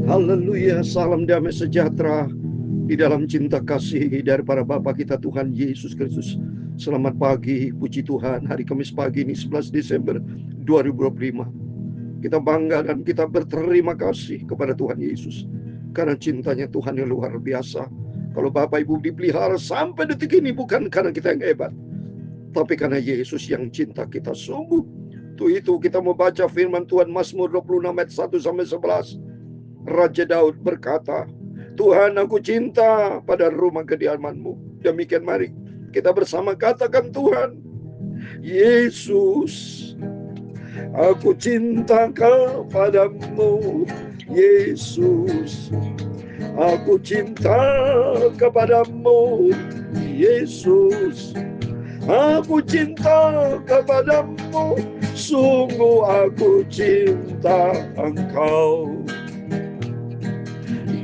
Haleluya, salam damai sejahtera di dalam cinta kasih dari para Bapa kita Tuhan Yesus Kristus. Selamat pagi, puji Tuhan. Hari Kamis pagi ini 11 Desember 2025. Kita bangga dan kita berterima kasih kepada Tuhan Yesus. Karena cintanya Tuhan yang luar biasa. Kalau Bapak Ibu dipelihara sampai detik ini bukan karena kita yang hebat, tapi karena Yesus yang cinta kita sungguh. Itu kita membaca firman Tuhan Mazmur 26 ayat 1-11. Raja Daud berkata, Tuhan, aku cinta pada rumah kediaman-Mu. Demikian mari kita bersama katakan, Tuhan Yesus, aku cinta kepadamu. Yesus, aku cinta kepadamu. Yesus, aku cinta kepadamu. Sungguh aku cinta Engkau.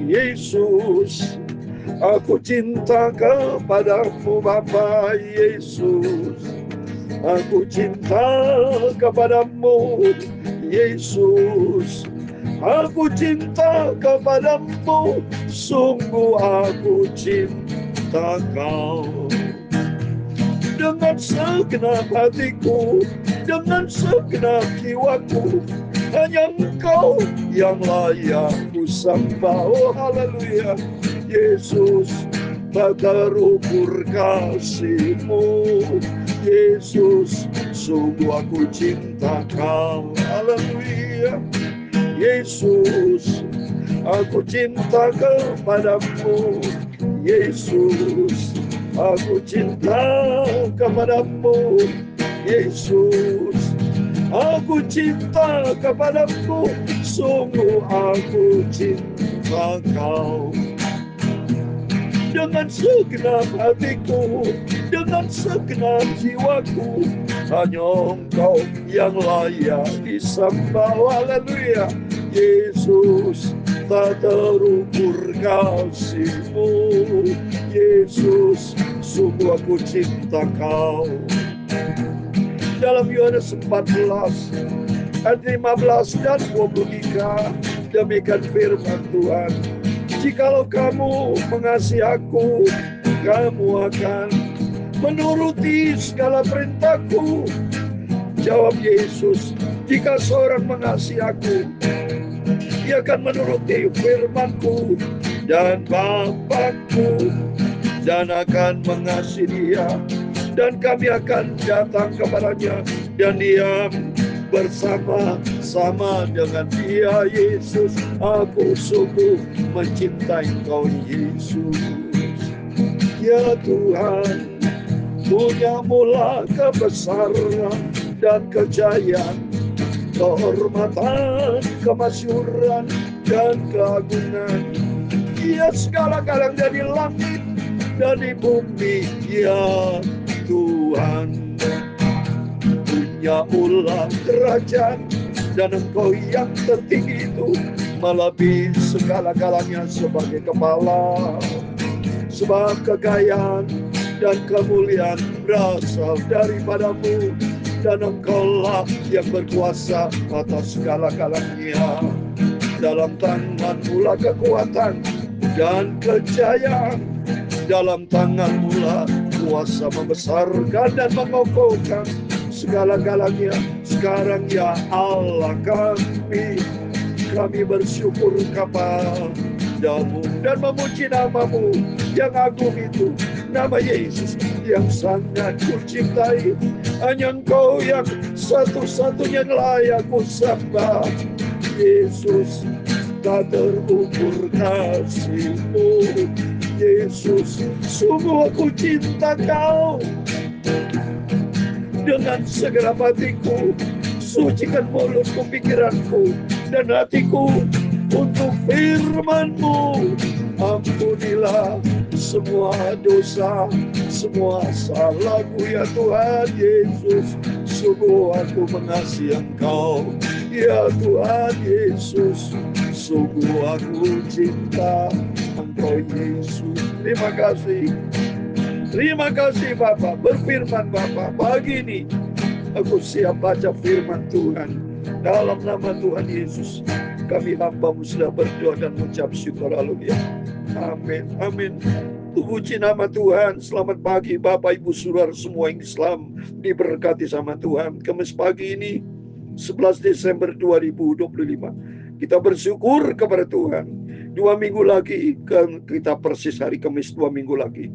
Yesus, aku cinta kepadamu Bapa. Yesus, aku cinta kepadamu. Yesus, aku cinta kepadamu. Sungguh aku cinta Kau. Dengan segenap hatiku, dengan segenap jiwaku, hanya Engkau yang layak ku sembah. Oh haleluya. Yesus, tak terukur kasih-Mu. Yesus, sungguh aku cinta Kau. Haleluya. Yesus, aku cinta kepadamu. Yesus, aku cinta kepadamu. Yesus, aku cinta kepadamu. Sungguh aku cinta Kau. Dengan segenap hatiku, dengan segenap jiwaku, hanya Engkau yang layak disembah. Haleluya. Yesus, tak terukur kasih-Mu. Yesus, sungguh aku cinta Kau. Dalam Yohanes 14 ayat 15 dan 23, demikian firman Tuhan, jikalau kamu mengasihi Aku, kamu akan menuruti segala perintahku. Jawab Yesus, jika seorang mengasihi Aku, dia akan menuruti firman-Ku, dan Bapa-Ku dan akan mengasihi dia, dan kami akan datang kepadanya dan diam bersama-sama dengan dia. Yesus, aku sungguh mencintai Engkau Yesus. Ya Tuhan, punya-Mulah kebesaran dan kejayaan, kehormatan, kemasyhuran, dan keagungan. Ya segala-galanya di langit dan di bumi. Ya Tuhan, punya-Mulah kerajaan, dan Engkau yang tertinggi itu melebihi segala-galanya sebagai kepala. Sebab kekayaan dan kemuliaan berasal daripada-Mu, dan Engkau-lah yang berkuasa atas segala-galanya. Dalam tangan-Mulah kekuatan dan kejayaan, dalam tangan-Mulah kuasa membesarkan dan mengokohkan segala-galanya. Sekarang ya Allah kami bersyukur kepada-Mu dan memuji nama-Mu yang agung itu, nama Yesus yang sangat kucintai. Hanya Engkau yang satu-satunya layak ku sembah. Yesus, tak terukur kasih-Mu. Yesus, sungguh aku cinta Kau. Dengan segenap hatiku, sucikan mulutku, pikiranku, dan hatiku untuk firman-Mu. Ampunilah semua dosa, semua salahku ya Tuhan Yesus. Sungguh aku mengasihi Engkau ya Tuhan Yesus. Sungguh aku cinta Engkau Yesus. Terima kasih. Terima kasih Bapak. Berfirman Bapak, pagi ini aku siap baca firman Tuhan dalam nama Tuhan Yesus. Kami hamba-Mu sudah berdoa dan mengucap syukur. Haleluya. Amin. Amin. Puji nama Tuhan. Selamat pagi Bapak Ibu Saudara semua yang Islam, diberkati sama Tuhan. Kamis pagi ini 11 Desember 2025. Kita bersyukur kepada Tuhan. 2 minggu lagi kita persis hari Kamis, 2 minggu lagi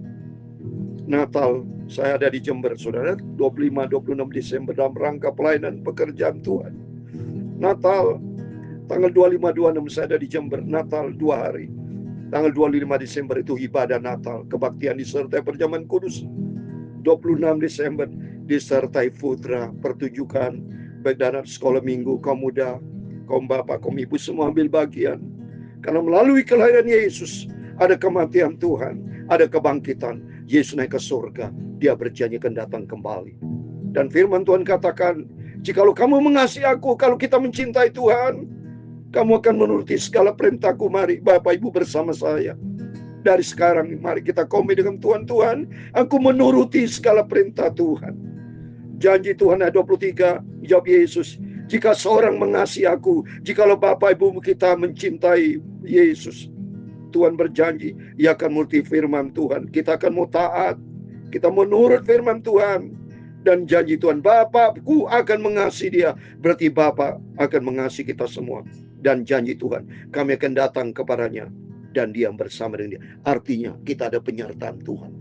Natal. Saya ada di Jember, saudara, 25-26 Desember dalam rangka pelayanan pekerjaan Tuhan. Natal tanggal 25-26 saya ada di Jember. Natal 2 hari. Tanggal 25 Desember itu ibadah Natal, kebaktian disertai perjamuan kudus. 26 Desember disertai putra, pertunjukan, baik dari sekolah minggu, kaum muda, kaum bapak, kaum ibu, semua ambil bagian. Karena melalui kelahiran Yesus ada kematian Tuhan, ada kebangkitan. Yesus naik ke surga, dia berjanji akan datang kembali. Dan firman Tuhan katakan, jikalau kamu mengasihi aku, kalau kita mencintai Tuhan, kamu akan menuruti segala perintahku. Mari Bapak Ibu bersama saya. Dari sekarang mari kita komit dengan Tuhan. Tuhan, aku menuruti segala perintah Tuhan. Janji Tuhan ayat 23, jawab Yesus, jika seorang mengasihi aku, jikalau Bapak Ibu kita mencintai Yesus, Tuhan berjanji, ia akan menuruti firman Tuhan. Kita akan mau taat, kita menurut firman Tuhan. Dan janji Tuhan, Bapakku akan mengasihi dia. Berarti Bapak akan mengasihi kita semua. Dan janji Tuhan, kami akan datang kepadanya dan diam bersama dengan dia. Artinya kita ada penyertaan Tuhan.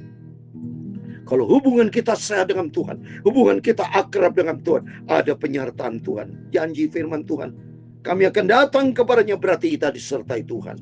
Kalau hubungan kita sehat dengan Tuhan, hubungan kita akrab dengan Tuhan, ada penyertaan Tuhan. Janji firman Tuhan, kami akan datang kepadanya, berarti kita disertai Tuhan.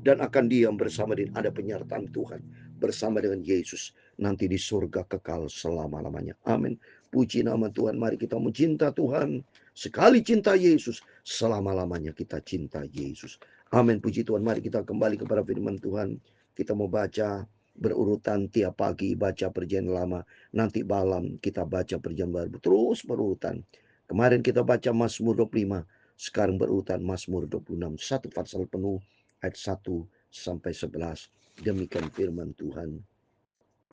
Dan akan diam bersama dengan, ada penyertaan Tuhan. Bersama dengan Yesus nanti di surga kekal selama-lamanya. Amin. Puji nama Tuhan. Mari kita mencinta Tuhan. Sekali cinta Yesus, selama-lamanya kita cinta Yesus. Amin. Puji Tuhan. Mari kita kembali kepada firman Tuhan. Kita mau baca berurutan, tiap pagi baca perjanjian lama, nanti malam kita baca perjanjian baru, terus berurutan. Kemarin kita baca Mazmur 25, sekarang berurutan Mazmur 26, satu pasal penuh ayat 1 sampai 11. Demikian firman Tuhan.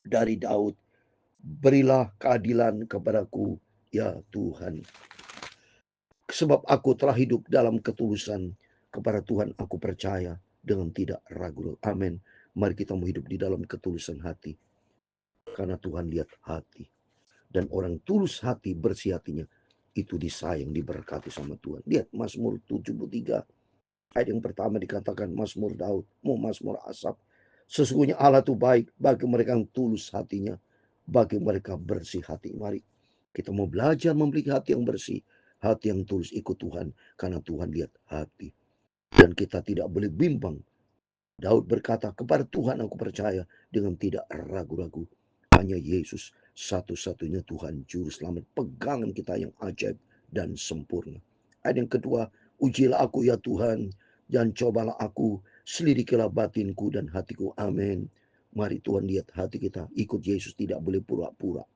Dari Daud, berilah keadilan kepadaku ya Tuhan, sebab aku telah hidup dalam ketulusan. Kepada Tuhan aku percaya dengan tidak ragu. Amin. Mari kita mau hidup di dalam ketulusan hati. Karena Tuhan lihat hati. Dan orang tulus hati, bersih hatinya, itu disayang, diberkati sama Tuhan. Lihat Mazmur 73. Ayat yang pertama dikatakan Mazmur Daud, Mazmur Asaf. Sesungguhnya Allah itu baik bagi mereka yang tulus hatinya, bagi mereka bersih hati. Mari kita mau belajar memiliki hati yang bersih, hati yang tulus ikut Tuhan. Karena Tuhan lihat hati. Dan kita tidak boleh bimbang. Daud berkata, kepada Tuhan aku percaya dengan tidak ragu-ragu. Hanya Yesus satu-satunya Tuhan juru selamat, pegangan kita yang ajaib dan sempurna. Ayat yang kedua, ujilah aku ya Tuhan, dan cobalah aku, selidikilah batinku dan hatiku. Amin. Mari Tuhan lihat hati kita, ikut Yesus, tidak boleh pura-pura.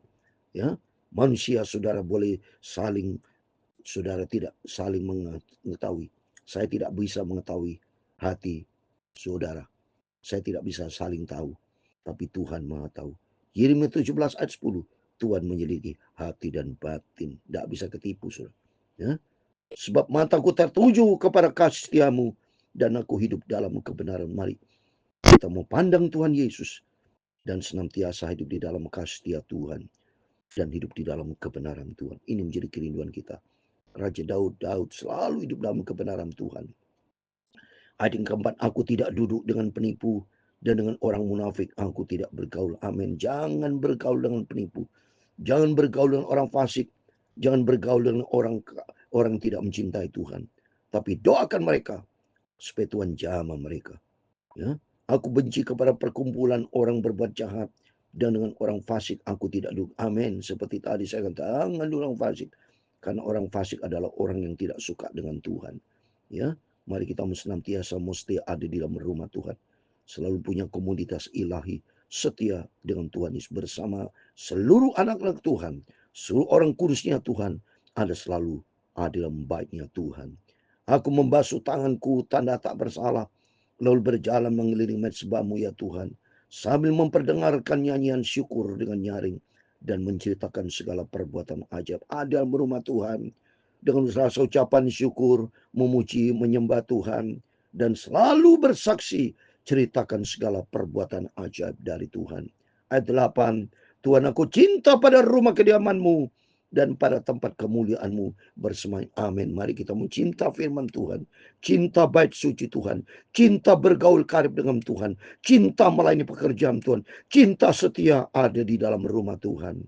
Ya, manusia saudara boleh saling, saudara tidak saling mengetahui. Saya tidak bisa mengetahui hati saudara. Saya tidak bisa saling tahu, tapi Tuhan Maha tahu. Yeremia 17 ayat 10, Tuhan menyelidiki hati dan batin. Tidak bisa ketipu, saudara. Ya? Sebab mataku tertuju kepada kasih setiamu, dan aku hidup dalam kebenaran. Mari kita mau pandang Tuhan Yesus, dan senantiasa hidup di dalam kasih setia Tuhan, dan hidup di dalam kebenaran Tuhan. Ini menjadi kerinduan kita. Raja Daud selalu hidup dalam kebenaran Tuhan. Ayat yang keempat, aku tidak duduk dengan penipu, dan dengan orang munafik aku tidak bergaul. Amin. Jangan bergaul dengan penipu. Jangan bergaul dengan orang fasik. Jangan bergaul dengan orang tidak mencintai Tuhan. Tapi doakan mereka supaya Tuhan jamah mereka. Ya. Aku benci kepada perkumpulan orang berbuat jahat, dan dengan orang fasik aku tidak duduk. Amin. Seperti tadi saya katakan, jangan orang fasik. Karena orang fasik adalah orang yang tidak suka dengan Tuhan. Ya, mari kita senantiasa mesti ada di dalam rumah Tuhan. Selalu punya komunitas ilahi, setia dengan Tuhan Yesus bersama seluruh anak-anak Tuhan, seluruh orang kudusnya Tuhan, ada selalu ada dalam baiknya Tuhan. Aku membasuh tanganku tanda tak bersalah, lalu berjalan mengelilingi mezbahmu ya Tuhan, sambil memperdengarkan nyanyian syukur dengan nyaring, dan menceritakan segala perbuatan ajaib ada dalam rumah Tuhan. dengan rasa ucapan syukur, memuji, menyembah Tuhan, dan selalu bersaksi, ceritakan segala perbuatan ajaib dari Tuhan. Ayat 8, Tuhan, aku cinta pada rumah kediaman-Mu dan pada tempat kemuliaan-Mu bersemayam. Amin. Mari kita mencinta firman Tuhan, cinta bait suci Tuhan, cinta bergaul karib dengan Tuhan, cinta melayani pekerjaan Tuhan, cinta setia ada di dalam rumah Tuhan.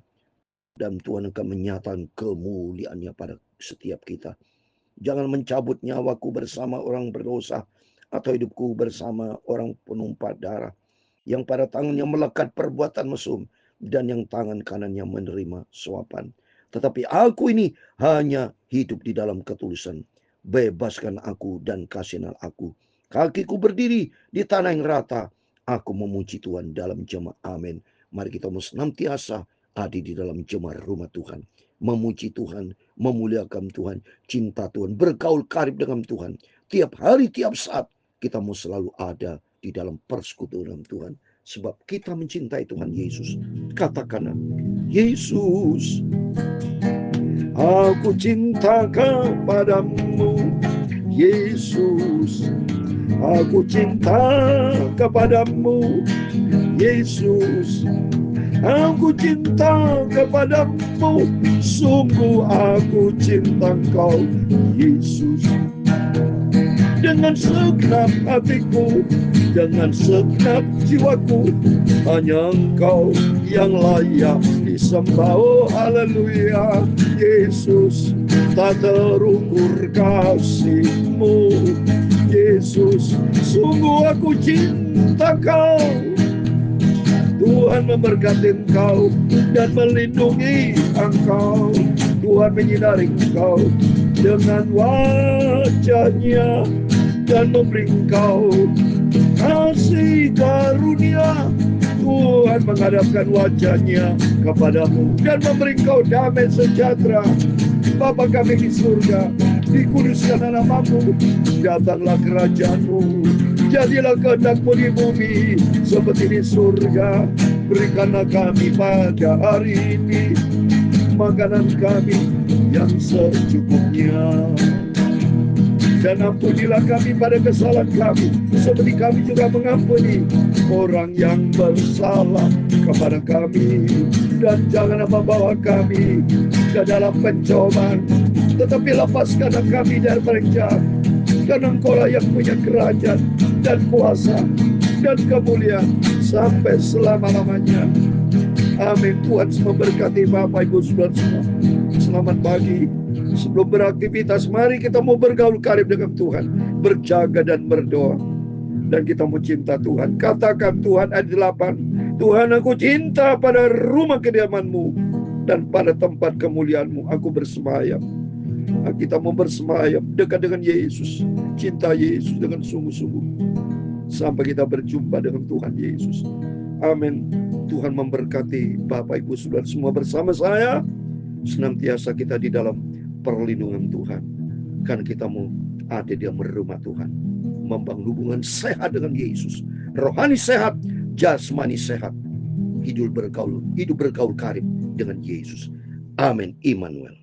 Dan Tuhan akan menyatakan kemuliaan-Nya pada setiap kita. Jangan mencabut nyawaku bersama orang berdosa, atau hidupku bersama orang penumpah darah, yang pada tangannya melekat perbuatan mesum, dan yang tangan kanannya menerima suapan. Tetapi aku ini hanya hidup di dalam ketulusan. Bebaskan aku dan kasihilah aku. Kakiku berdiri di tanah yang rata. Aku memuji Tuhan dalam jemaah. Amin. Mari kita senantiasa ada di dalam jemaah rumah Tuhan. Memuji Tuhan, memuliakan Tuhan, cinta Tuhan, bergaul karib dengan Tuhan. Tiap hari, tiap saat kita mau selalu ada di dalam persekutuan Tuhan. Sebab kita mencintai Tuhan Yesus. Katakanlah, Yesus, aku cinta kepadamu. Yesus, aku cinta kepadamu. Yesus, aku cinta kepadamu. Sungguh aku cinta Engkau, Yesus. Dengan segenap hatiku, dengan segenap jiwaku, hanya Engkau yang layak disembah. Oh haleluya, Yesus, tak terukur kasih-Mu. Yesus, sungguh aku cinta Kau. Tuhan memberkati engkau dan melindungi engkau. Tuhan menyinari engkau dengan wajah-Nya dan memberi engkau kasih karunia. Tuhan menghadapkan wajah-Nya kepadamu dan memberi engkau damai sejahtera. Bapa kami di surga, dikuduskan namamu, datanglah kerajaan-Mu, jadilah kehendak-Mu di bumi seperti di surga. Berikanlah kami pada hari ini makanan kami yang secukupnya, dan ampunilah kami pada kesalahan kami, seperti kami juga mengampuni orang yang bersalah kepada kami. Dan janganlah membawa kami ke dalam pencobaan, tetapi lepaskanlah kami dari yang jahat. Karena Engkau yang punya kerajaan dan kuasa dan kemuliaan sampai selama-lamanya. Amin. Tuhan memberkati Bapak Ibu Saudara semua. Selamat pagi. Sebelum beraktivitas, mari kita mau bergaul karib dengan Tuhan, berjaga dan berdoa. Dan kita mau cinta Tuhan. Katakan Tuhan ayat 8, Tuhan, aku cinta pada rumah kediaman-Mu dan pada tempat kemuliaan-Mu aku bersemayam. Kita mau bersemayam dekat dengan Yesus, cinta Yesus dengan sungguh-sungguh, sampai kita berjumpa dengan Tuhan Yesus. Amin. Tuhan memberkati Bapak Ibu Saudara semua bersama saya. Senantiasa kita di dalam perlindungan Tuhan, karena kita mau ada di dalam rumah Tuhan, membangun hubungan sehat dengan Yesus, rohani sehat, jasmani sehat, hidup bergaul karib dengan Yesus. Amin. Immanuel.